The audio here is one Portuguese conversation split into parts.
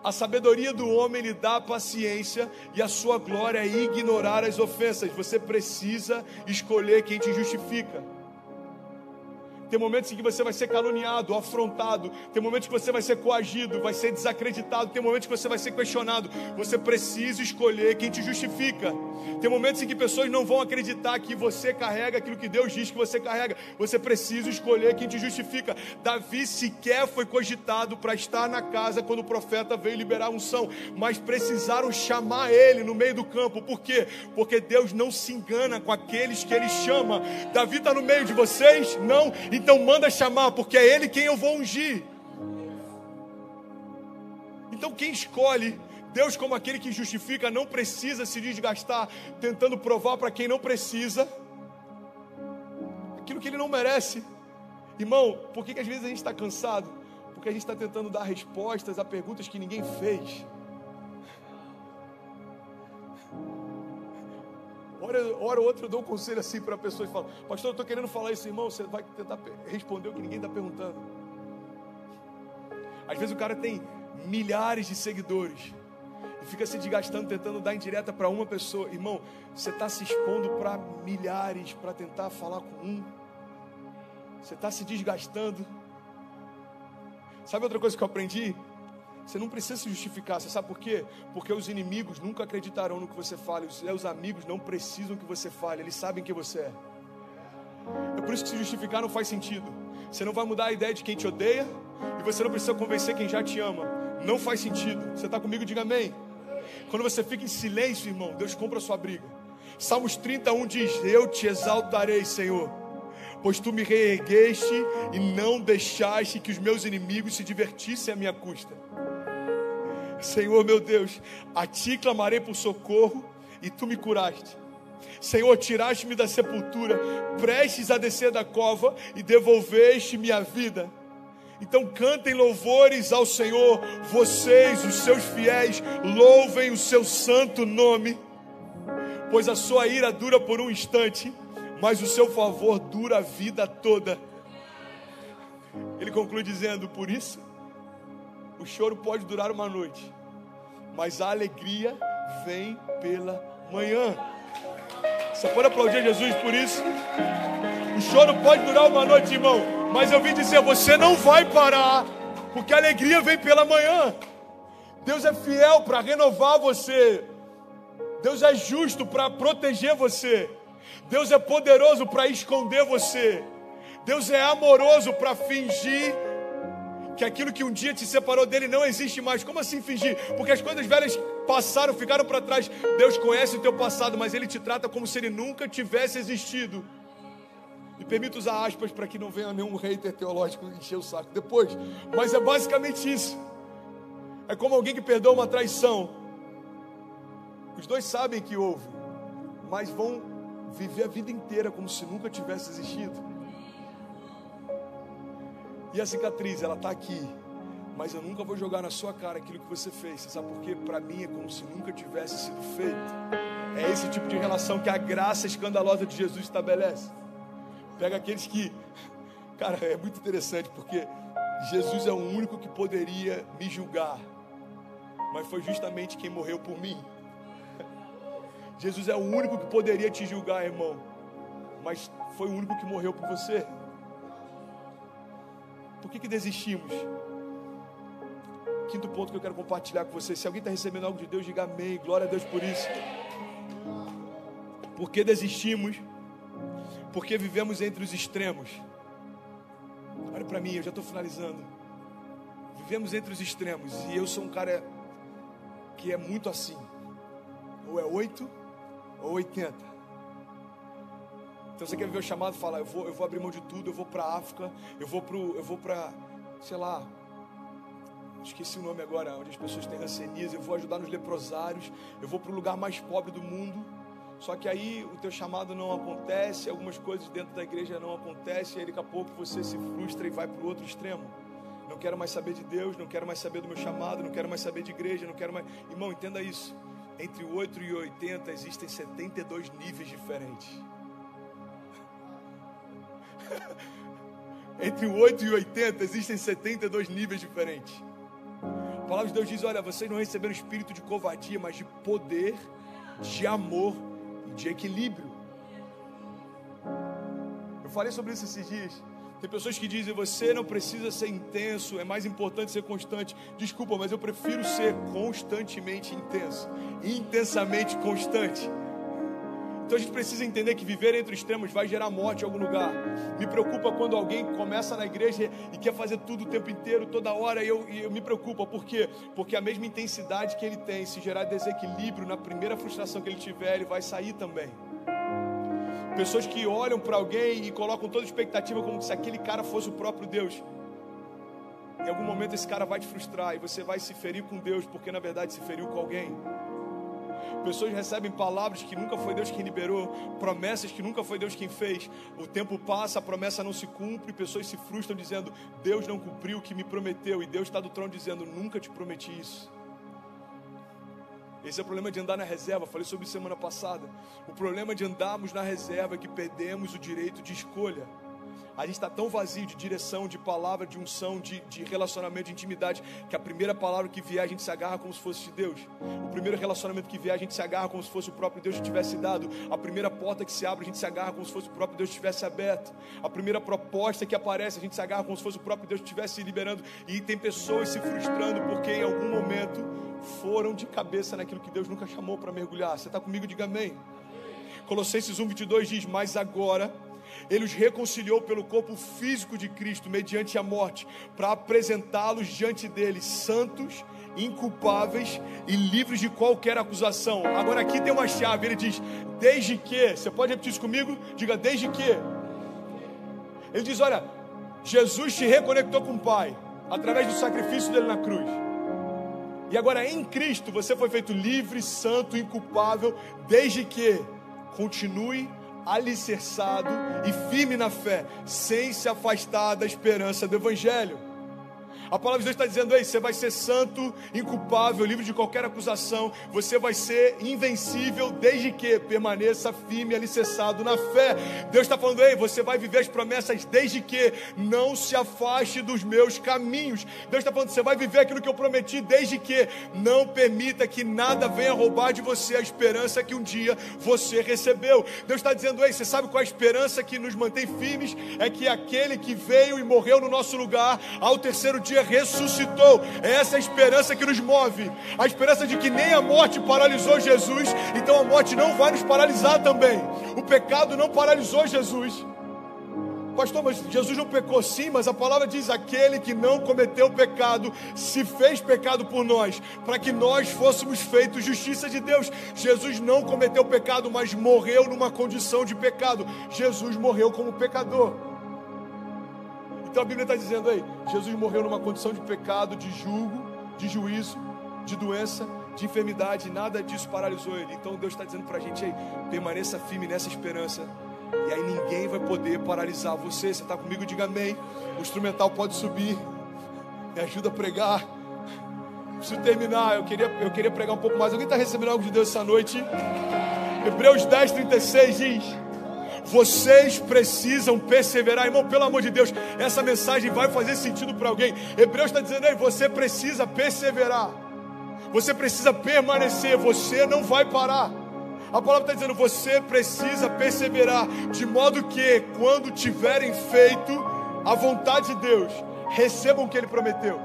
A sabedoria do homem lhe dá paciência e a sua glória é ignorar as ofensas. Você precisa escolher quem te justifica. Tem momentos em que você vai ser caluniado, afrontado. Tem momentos que você vai ser coagido, vai ser desacreditado. Tem momentos que você vai ser questionado. Você precisa escolher quem te justifica. Tem momentos em que pessoas não vão acreditar que você carrega aquilo que Deus diz que você carrega. Você precisa escolher quem te justifica. Davi sequer foi cogitado para estar na casa quando o profeta veio liberar a unção. Mas precisaram chamar ele no meio do campo. Por quê? Porque Deus não se engana com aqueles que Ele chama. Davi está no meio de vocês? Não. Então manda chamar, porque é Ele quem eu vou ungir. Então quem escolhe Deus como aquele que justifica não precisa se desgastar tentando provar para quem não precisa aquilo que ele não merece. Irmão, por que às vezes a gente está cansado? Porque a gente está tentando dar respostas a perguntas que ninguém fez. Hora ou outra eu dou um conselho assim para pessoas e falo: pastor, eu estou querendo falar isso, irmão. Você vai tentar responder o que ninguém está perguntando. Às vezes o cara tem milhares de seguidores e fica se desgastando tentando dar indireta para uma pessoa. Irmão, você está se expondo para milhares para tentar falar com um. Você está se desgastando. Sabe outra coisa que eu aprendi? Você não precisa se justificar. Você sabe por quê? Porque os inimigos nunca acreditarão no que você fala. Os seus amigos não precisam que você fale. Eles sabem quem você é. É por isso que se justificar não faz sentido. Você não vai mudar a ideia de quem te odeia e você não precisa convencer quem já te ama. Não faz sentido. Você está comigo? Diga amém. Quando você fica em silêncio, irmão, Deus compra a sua briga. Salmos 31 diz: eu te exaltarei, Senhor, pois tu me reergueste e não deixaste que os meus inimigos se divertissem à minha custa. Senhor meu Deus, a ti clamarei por socorro e tu me curaste. Senhor, tiraste-me da sepultura, prestes a descer da cova e devolveste minha vida. Então cantem louvores ao Senhor, vocês, os seus fiéis, louvem o seu santo nome, pois a sua ira dura por um instante, mas o seu favor dura a vida toda. Ele conclui dizendo: por isso, o choro pode durar uma noite, mas a alegria vem pela manhã. Você pode aplaudir Jesus por isso? O choro pode durar uma noite, irmão, mas eu vim dizer: você não vai parar, porque a alegria vem pela manhã. Deus é fiel para renovar você. Deus é justo para proteger você. Deus é poderoso para esconder você. Deus é amoroso para fingir que aquilo que um dia te separou dele não existe mais. Como assim fingir? Porque as coisas velhas passaram, ficaram para trás. Deus conhece o teu passado, mas Ele te trata como se Ele nunca tivesse existido. E permita usar aspas para que não venha nenhum hater teológico encher o saco depois. Mas é basicamente isso. É como alguém que perdoa uma traição. Os dois sabem que houve, mas vão viver a vida inteira como se nunca tivesse existido. E a cicatriz, ela está aqui, mas eu nunca vou jogar na sua cara aquilo que você fez. Você sabe por quê? Para mim é como se nunca tivesse sido feito. É esse tipo de relação que a graça escandalosa de Jesus estabelece. Pega aqueles que... Cara, é muito interessante, porque Jesus é o único que poderia me julgar, mas foi justamente quem morreu por mim. Jesus é o único que poderia te julgar, irmão, mas foi o único que morreu por você. Por que desistimos? Quinto ponto que eu quero compartilhar com você. Se alguém está recebendo algo de Deus, diga amém, glória a Deus por isso. Por que desistimos? Porque vivemos entre os extremos. Olha para mim, eu já estou finalizando. Vivemos entre os extremos, e eu sou um cara que é muito assim. Ou é 8 ou 80. Então você quer viver o chamado? Fala: eu vou abrir mão de tudo, eu vou para a África, eu vou para, sei lá, esqueci o nome agora, onde as pessoas têm rancenias, eu vou ajudar nos leprosários, eu vou para o lugar mais pobre do mundo. Só que aí o teu chamado não acontece, algumas coisas dentro da igreja não acontecem, e aí daqui a pouco você se frustra e vai para o outro extremo. Não quero mais saber de Deus, não quero mais saber do meu chamado, não quero mais saber de igreja, não quero mais... Irmão, entenda isso. Entre o 8 e o 80 existem 72 níveis diferentes. Entre o 8 e o 80 existem 72 níveis diferentes. palavra de Deus diz, olha, vocês não receberam espírito de covardia, mas de poder, de amor e de equilíbrio. Eu falei sobre isso esses dias. Tem pessoas que dizem, você não precisa ser intenso, é mais importante ser constante. Desculpa, mas eu prefiro ser constantemente intenso, intensamente constante. Então a gente precisa entender que viver entre extremos vai gerar morte em algum lugar. Me preocupa quando alguém começa na igreja e quer fazer tudo o tempo inteiro, toda hora, e eu me preocupa. Por quê? Porque a mesma intensidade que ele tem, se gerar desequilíbrio na primeira frustração que ele tiver, ele vai sair também. Pessoas que olham para alguém e colocam toda a expectativa como se aquele cara fosse o próprio Deus. Em algum momento esse cara vai te frustrar e você vai se ferir com Deus, porque na verdade se feriu com alguém. Pessoas recebem palavras que nunca foi Deus quem liberou, promessas que nunca foi Deus quem fez. O tempo passa, a promessa não se cumpre, pessoas se frustram dizendo, Deus não cumpriu o que me prometeu. E Deus está do trono dizendo, nunca te prometi isso. Esse é o problema de andar na reserva, falei sobre isso semana passada. O problema de andarmos na reserva é que perdemos o direito de escolha. A gente está tão vazio de direção, de palavra, de unção, de relacionamento, de intimidade, que a primeira palavra que vier a gente se agarra como se fosse de Deus. O primeiro relacionamento que vier a gente se agarra como se fosse o próprio Deus que tivesse dado. A primeira porta que se abre a gente se agarra como se fosse o próprio Deus que tivesse aberto. A primeira proposta que aparece a gente se agarra como se fosse o próprio Deus que estivesse liberando. E tem pessoas se frustrando porque em algum momento foram de cabeça naquilo que Deus nunca chamou para mergulhar. Você está comigo? Diga amém. Colossenses 1:22 diz, mas agora Ele os reconciliou pelo corpo físico de Cristo, mediante a morte, para apresentá-los diante dele, santos, inculpáveis e livres de qualquer acusação. Agora aqui tem uma chave, ele diz, desde que, você pode repetir isso comigo? Diga, desde que. Ele diz, olha, Jesus te reconectou com o Pai, através do sacrifício dele na cruz. E agora em Cristo você foi feito livre, santo, inculpável, desde que continue alicerçado e firme na fé, sem se afastar da esperança do Evangelho. A palavra de Deus está dizendo, ei, você vai ser santo, inculpável, livre de qualquer acusação, você vai ser invencível desde que permaneça firme e alicerçado na fé. Deus está falando, ei, você vai viver as promessas desde que não se afaste dos meus caminhos. Deus está falando, você vai viver aquilo que eu prometi desde que não permita que nada venha roubar de você a esperança que um dia você recebeu. Deus está dizendo, ei, você sabe qual é a esperança que nos mantém firmes? É que aquele que veio e morreu no nosso lugar, ao terceiro dia ressuscitou. Essa é a esperança que nos move. A esperança de que nem a morte paralisou Jesus, então a morte não vai nos paralisar também. O pecado não paralisou Jesus. Pastor, mas Jesus não pecou? Sim, mas a palavra diz, aquele que não cometeu pecado, se fez pecado por nós, para que nós fôssemos feitos justiça de Deus. Jesus não cometeu pecado, mas morreu numa condição de pecado. Jesus morreu como pecador. Então a Bíblia está dizendo, aí, Jesus morreu numa condição de pecado, de julgo, de juízo, de doença, de enfermidade, nada disso paralisou ele. Então Deus está dizendo para a gente, aí, permaneça firme nessa esperança, e aí ninguém vai poder paralisar você. Você está comigo? Diga amém. O instrumental pode subir, me ajuda a pregar. Preciso terminar, eu queria pregar um pouco mais. Alguém está recebendo algo de Deus essa noite? Hebreus 10:36 diz, vocês precisam perseverar. Irmão, pelo amor de Deus, essa mensagem vai fazer sentido para alguém. Hebreus está dizendo, aí, você precisa perseverar, você precisa permanecer, você não vai parar. A palavra está dizendo, você precisa perseverar, de modo que quando tiverem feito a vontade de Deus, recebam o que Ele prometeu.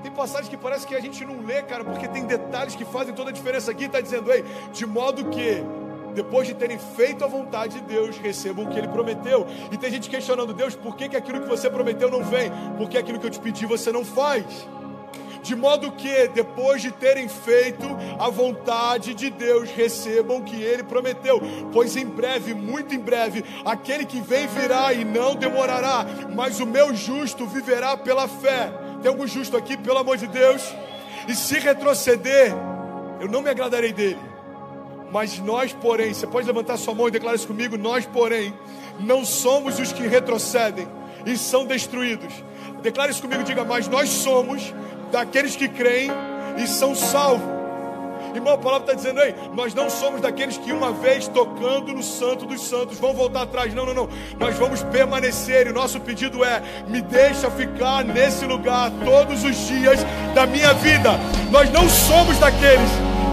Tem passagens que parece que a gente não lê, cara, porque tem detalhes que fazem toda a diferença aqui. Está dizendo, ei, de modo que depois de terem feito a vontade de Deus, recebam o que Ele prometeu. E tem gente questionando, Deus, por que aquilo que você prometeu não vem? Porque aquilo que eu te pedi você não faz. De modo que depois de terem feito a vontade de Deus, recebam o que Ele prometeu. Pois em breve, muito em breve, aquele que vem virá e não demorará, mas o meu justo viverá pela fé. Tem algum justo aqui, pelo amor de Deus? E se retroceder, eu não me agradarei dele. Mas nós, porém, você pode levantar sua mão e declarar isso comigo, nós, porém, não somos os que retrocedem e são destruídos. Declare isso comigo, diga, mas nós somos daqueles que creem e são salvos. Irmão, a palavra está dizendo aí, nós não somos daqueles que uma vez tocando no Santo dos Santos vão voltar atrás. Não, não, não. Nós vamos permanecer. E o nosso pedido é, me deixa ficar nesse lugar todos os dias da minha vida. Nós não somos daqueles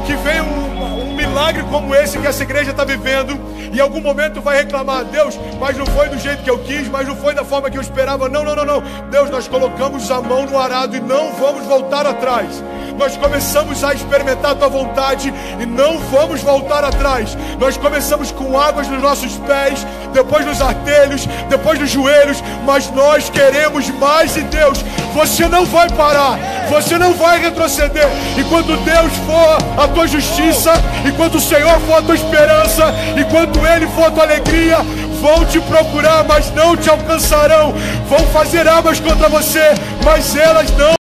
que vem um milagre como esse que essa igreja está vivendo e em algum momento vai reclamar: Deus, mas não foi do jeito que eu quis, mas não foi da forma que eu esperava. Não, não, não, não. Deus, nós colocamos a mão no arado e não vamos voltar atrás. Nós começamos a experimentar a tua vontade e não vamos voltar atrás. Nós começamos com águas nos nossos pés, depois nos artelhos, depois nos joelhos, mas nós queremos mais de Deus. Você não vai parar, você não vai retroceder. Enquanto Deus for a tua justiça, enquanto o Senhor for a tua esperança, enquanto Ele for a tua alegria, vão te procurar, mas não te alcançarão. Vão fazer armas contra você, mas elas não